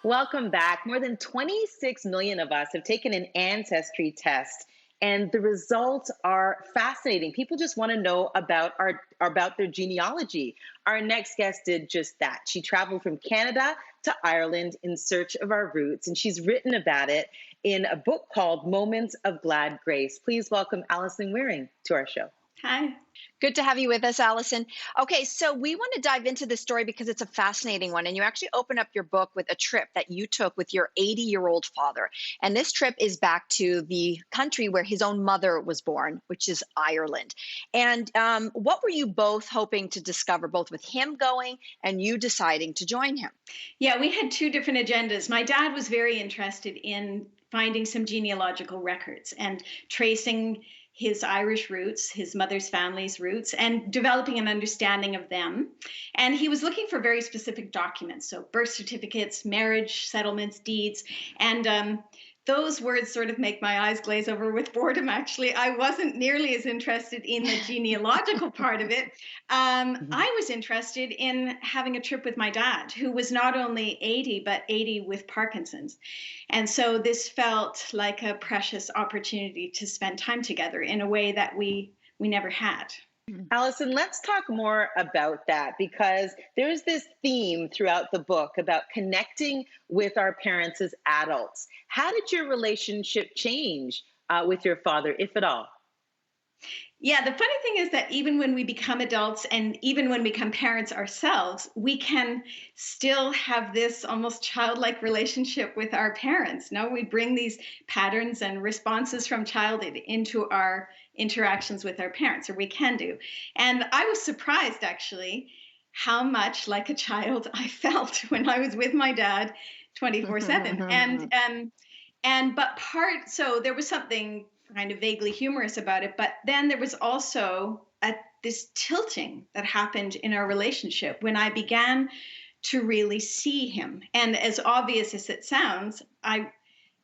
Welcome back. More than 26 million of us have taken an ancestry test, and the results are fascinating. People just want to know about their genealogy. Our next guest did just that. She traveled from Canada to Ireland in search of our roots, and she's written about it in a book called Moments of Glad Grace. Please welcome Alison Wearing to our show. Hi. Good to have you with us, Allison. Okay, so we want to dive into this story because it's a fascinating one. And you actually open up your book with a trip that you took with your 80-year-old father. And this trip is back to the country where his own mother was born, which is Ireland. And what were you both hoping to discover, both with him going and you deciding to join him? Yeah, we had two different agendas. My dad was very interested in finding some genealogical records and tracing his Irish roots, his mother's family's roots, and developing an understanding of them. And he was looking for very specific documents, so birth certificates, marriage settlements, deeds. And those words sort of make my eyes glaze over with boredom, actually. I wasn't nearly as interested in the genealogical part of it. I was interested in having a trip with my dad, who was not only 80, but 80 with Parkinson's. And so this felt like a precious opportunity to spend time together in a way that we never had. Alison, let's talk more about that because there's this theme throughout the book about connecting with our parents as adults. How did your relationship change with your father, if at all? Yeah, the funny thing is that even when we become adults and even when we become parents ourselves, we can still have this almost childlike relationship with our parents. No, we bring these patterns and responses from childhood into our interactions with our parents, or we can do. And I was surprised actually how much like a child I felt when I was with my dad 24/7. So there was something kind of vaguely humorous about it, but then there was also this tilting that happened in our relationship when I began to really see him. And as obvious as it sounds, I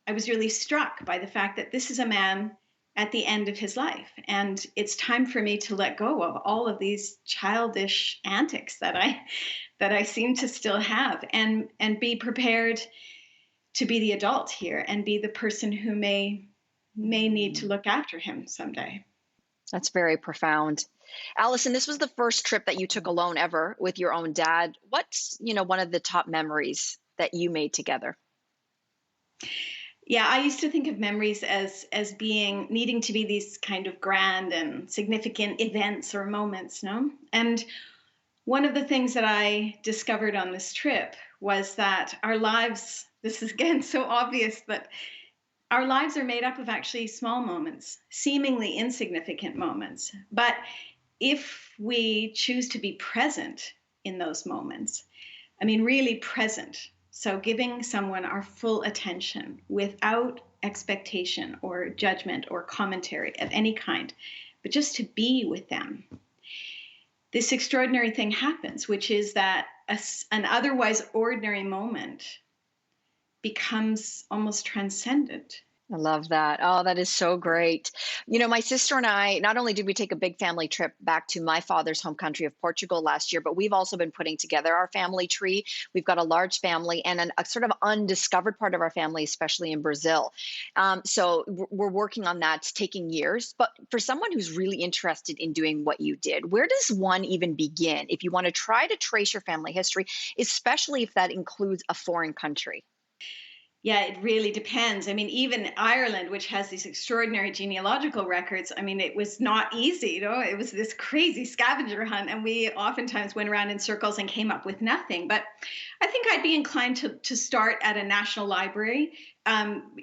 was really struck by the fact that this is a man at the end of his life, and it's time for me to let go of all of these childish antics that I seem to still have, and be prepared to be the adult here and be the person who may need to look after him someday. That's very profound. Allison, this was the first trip that you took alone ever with your own dad. What's, one of the top memories that you made together? Yeah, I used to think of memories as being needing to be these kind of grand and significant events or moments, no? And one of the things that I discovered on this trip was that our lives, this is again so obvious, but our lives are made up of actually small moments, seemingly insignificant moments. But if we choose to be present in those moments, I mean, really present, so giving someone our full attention without expectation or judgment or commentary of any kind, but just to be with them, this extraordinary thing happens, which is that an otherwise ordinary moment becomes almost transcendent. I love that. Oh, that is so great. My sister and I, not only did we take a big family trip back to my father's home country of Portugal last year, but we've also been putting together our family tree. We've got a large family and a sort of undiscovered part of our family, especially in Brazil. So we're working on that. It's taking years. But for someone who's really interested in doing what you did, where does one even begin if you want to try to trace your family history, especially if that includes a foreign country? Yeah, it really depends. I mean, even Ireland, which has these extraordinary genealogical records, I mean, it was not easy, It was this crazy scavenger hunt, and we oftentimes went around in circles and came up with nothing. But I think I'd be inclined to start at a national library,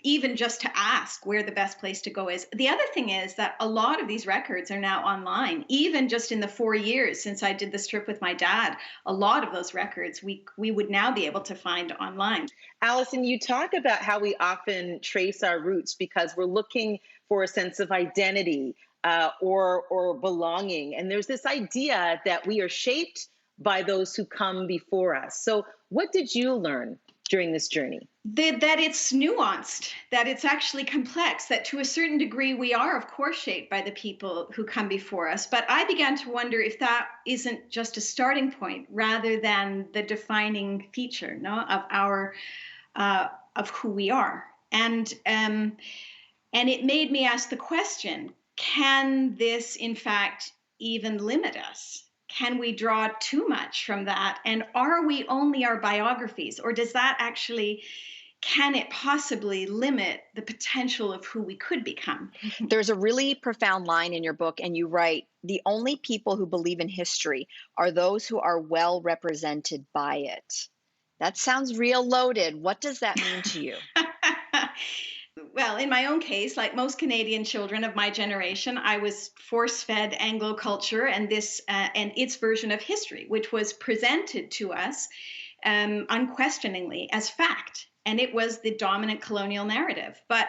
even just to ask where the best place to go is. The other thing is that a lot of these records are now online. Even just in the 4 years since I did this trip with my dad, a lot of those records we would now be able to find online. Alison, you talk about how we often trace our roots because we're looking for a sense of identity or belonging. And there's this idea that we are shaped by those who come before us. So what did you learn during this journey? That it's nuanced, that it's actually complex, that to a certain degree we are, of course, shaped by the people who come before us. But I began to wonder if that isn't just a starting point rather than the defining feature, no, of of who we are. And it made me ask the question, can this, in fact, even limit us? Can we draw too much from that? And are we only our biographies? Or does that actually, can it possibly limit the potential of who we could become? There's a really profound line in your book, and you write, the only people who believe in history are those who are well represented by it. That sounds real loaded. What does that mean to you? Well, in my own case, like most Canadian children of my generation, I was force-fed Anglo culture and this and its version of history, which was presented to us unquestioningly as fact, and it was the dominant colonial narrative. But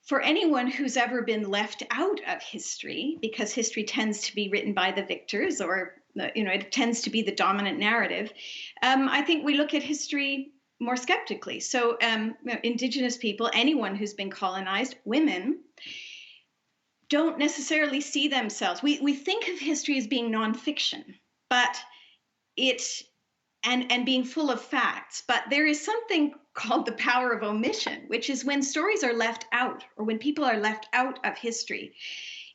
for anyone who's ever been left out of history, because history tends to be written by the victors, or it tends to be the dominant narrative, I think we look at history more skeptically. So Indigenous people, anyone who's been colonized, women, don't necessarily see themselves. We think of history as being nonfiction, but and being full of facts. But there is something called the power of omission, which is when stories are left out, or when people are left out of history.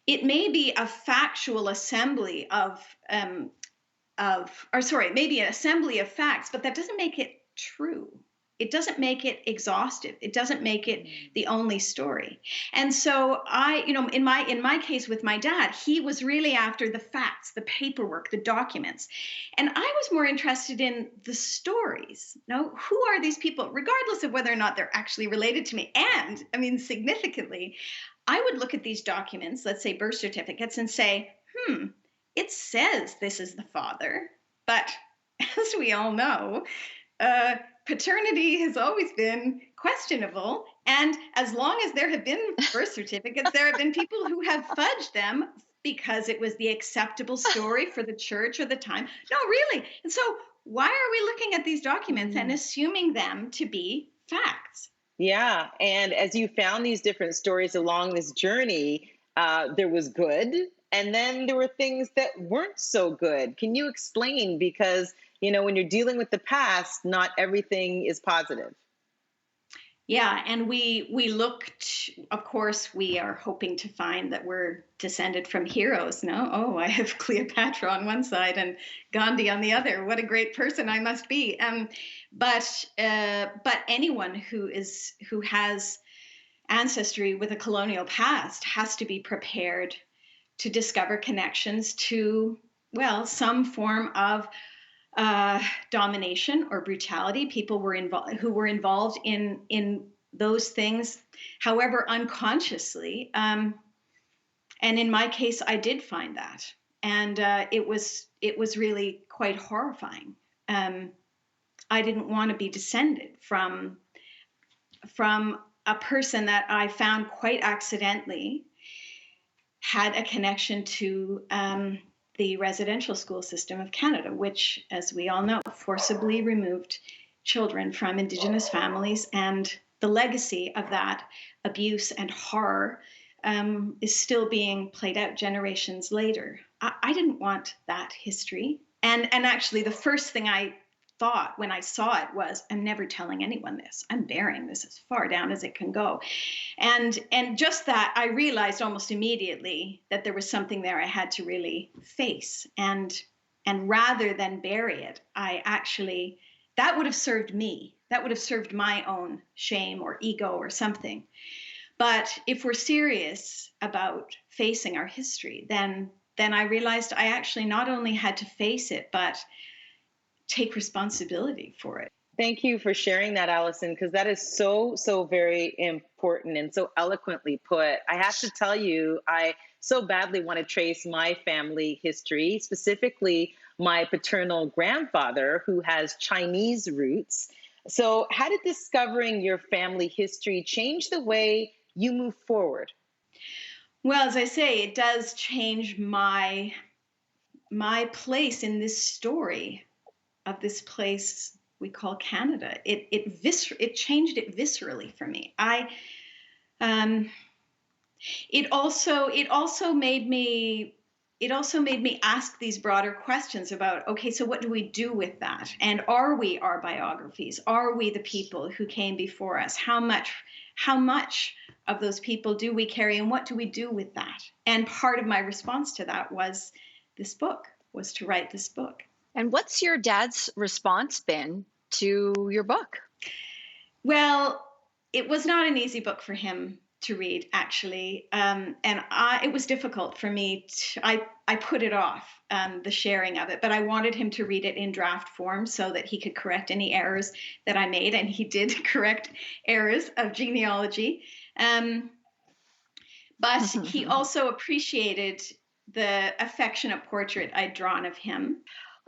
It may be a factual assembly maybe an assembly of facts, but that doesn't make it true. It doesn't make it exhaustive. It doesn't make it the only story. And so in my case with my dad, he was really after the facts, the paperwork, the documents. And I was more interested in the stories. Who are these people, regardless of whether or not they're actually related to me? And I mean, significantly, I would look at these documents, let's say birth certificates, and say, it says this is the father, but as we all know, paternity has always been questionable. And as long as there have been birth certificates, there have been people who have fudged them because it was the acceptable story for the church or the time. No, really. And so why are we looking at these documents and assuming them to be facts? Yeah. And as you found these different stories along this journey, there was good. And then there were things that weren't so good. Can you explain? Because, when you're dealing with the past, not everything is positive. Yeah. And we looked, of course, we are hoping to find that we're descended from heroes. No, oh, I have Cleopatra on one side and Gandhi on the other. What a great person I must be. But anyone who has ancestry with a colonial past has to be prepared to discover connections to, some form of domination or brutality. People who were involved in those things, however unconsciously. And in my case, I did find that, and it was really quite horrifying. I didn't want to be descended from a person that I found quite accidentally had a connection to the residential school system of Canada, which, as we all know, forcibly removed children from Indigenous families. And the legacy of that abuse and horror is still being played out generations later. I didn't want that history. And actually, the first thing I thought when I saw it was, I'm never telling anyone this. I'm burying this as far down as it can go. And just that, I realized almost immediately that there was something there I had to really face. And rather than bury it, that would have served me. That would have served my own shame or ego or something. But if we're serious about facing our history, then I realized I actually not only had to face it, but take responsibility for it. Thank you for sharing that, Alison, because that is so, so very important and so eloquently put. I have to tell you, I so badly want to trace my family history, specifically my paternal grandfather, who has Chinese roots. So how did discovering your family history change the way you move forward? Well, as I say, it does change my place in this story of this place we call Canada. It changed it viscerally for me. It also made me it also made me ask these broader questions about, okay, so what do we do with that? And are we our biographies? Are we the people who came before us? How much of those people do we carry, and what do we do with that? And part of my response to that was to write this book. And what's your dad's response been to your book? Well, it was not an easy book for him to read, actually, and it was difficult for me. I put it off, the sharing of it, but I wanted him to read it in draft form so that he could correct any errors that I made, and he did correct errors of genealogy. But he also appreciated the affectionate portrait I'd drawn of him.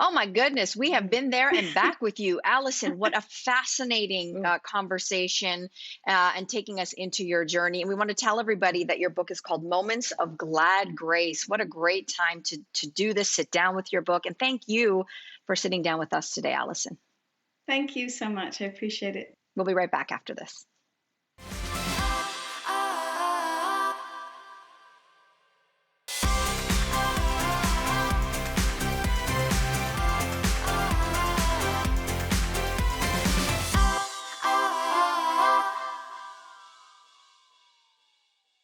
Oh my goodness, we have been there and back with you. Alison, what a fascinating conversation and taking us into your journey. And we want to tell everybody that your book is called Moments of Glad Grace. What a great time to do this, sit down with your book. And thank you for sitting down with us today, Alison. Thank you so much. I appreciate it. We'll be right back after this.